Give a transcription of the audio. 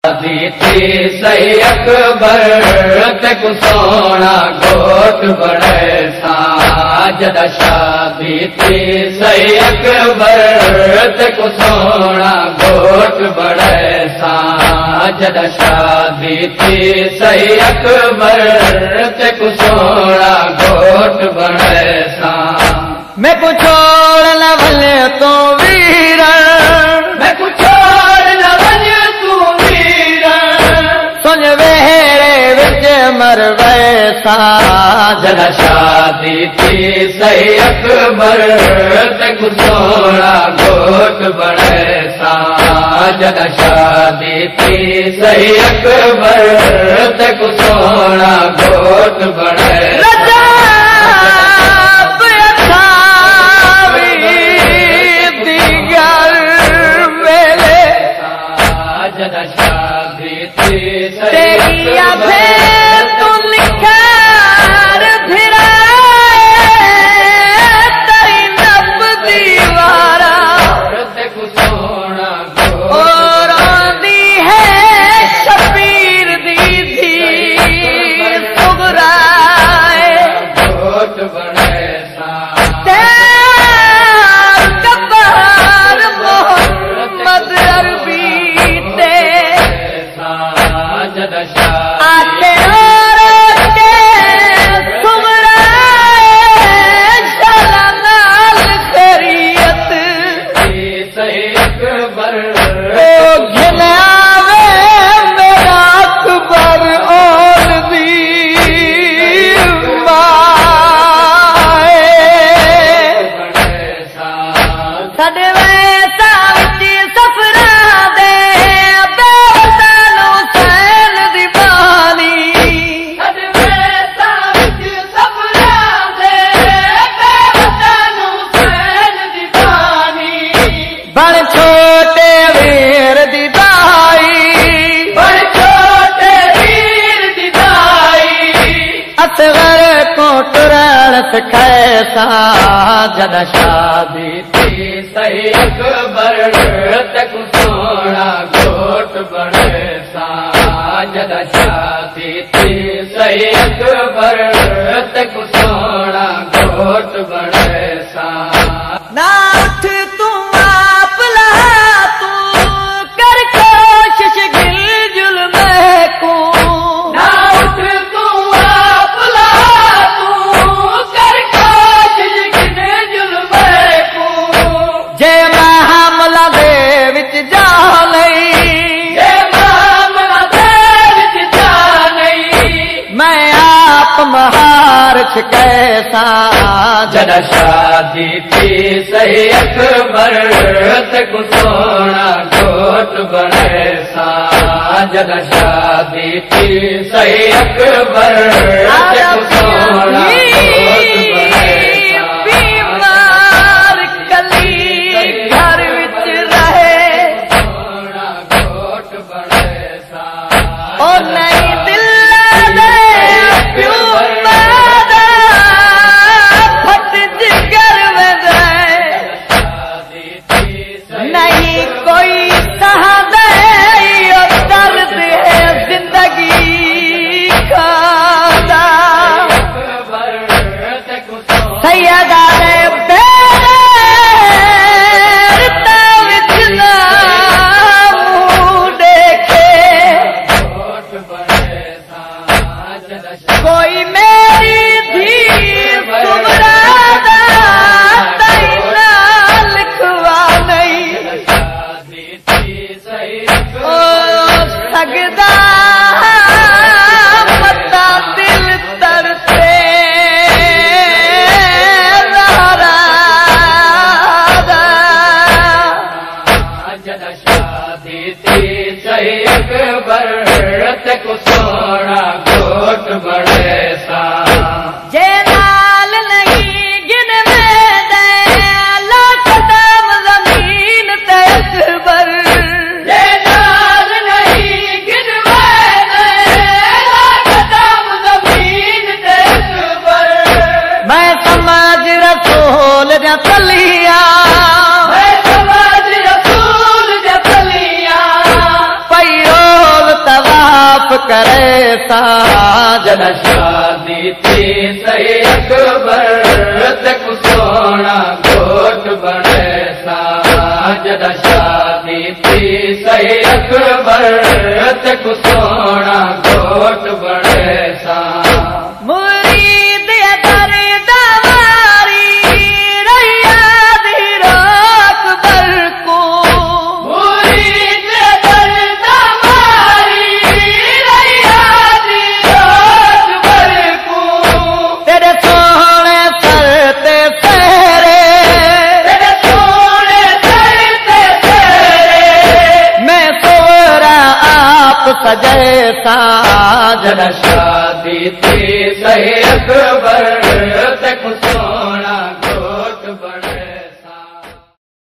बीती सही अकबर तक सोना घोट बड़े सा जदा शादी थी सही अकबर तक सोना घोट बड़े सा जदा शादी थी सही अकबर तक सोना घोट बड़े सा मैं को छोड़ न भले तो वीर मैं को छोड़ न भले तू वीर सुन वेरे विच मर वैसा जदा शादी थी सही अकबर तक सोना घोट बड़े सा जदा शादी थी सही अकबर तक सोना घोट बड़े कैसा जदा शादी थी सही अकबर तक सोना घोट बड़े सा जदा शादी थी सही अकबर तक सोना घोट बड़े सा ना उठ तुम आप ला तू कर कोशिश गिल जुल्म को ना उठ तुम आप ला जे मामला दे विच जा नहीं मैं आप महार कैसा जदा शादी थी सही अकबर तक सोना घोट बड़े सा जदा शादी थी सही अकबर तक सोना घोट बड़े सोना घोट बड़े सा जे नाल नहीं गिन में दे लाख दाम जमीन ते अकबर जे नाल नहीं गिन में दे लाख दाम जमीन ते अकबर मैं समझ रसूल जा चलिया मैं समझ रसूल जा चलिया पैरो करे सा जद शादी थी सही अकबर तक सोना घोट बने सा जद शादी थी सही अकबर तक सोना घोट बने सा मुरीद दर्द वारी रैया धीरो अकबर को मुरीद दर्द वारी रैया धीरो अकबर को तेरे सोने सर ते फेरे तेरे सोने सर ते फेरे मैं सोरा आप सजे सा जद शादी थी सही अकबर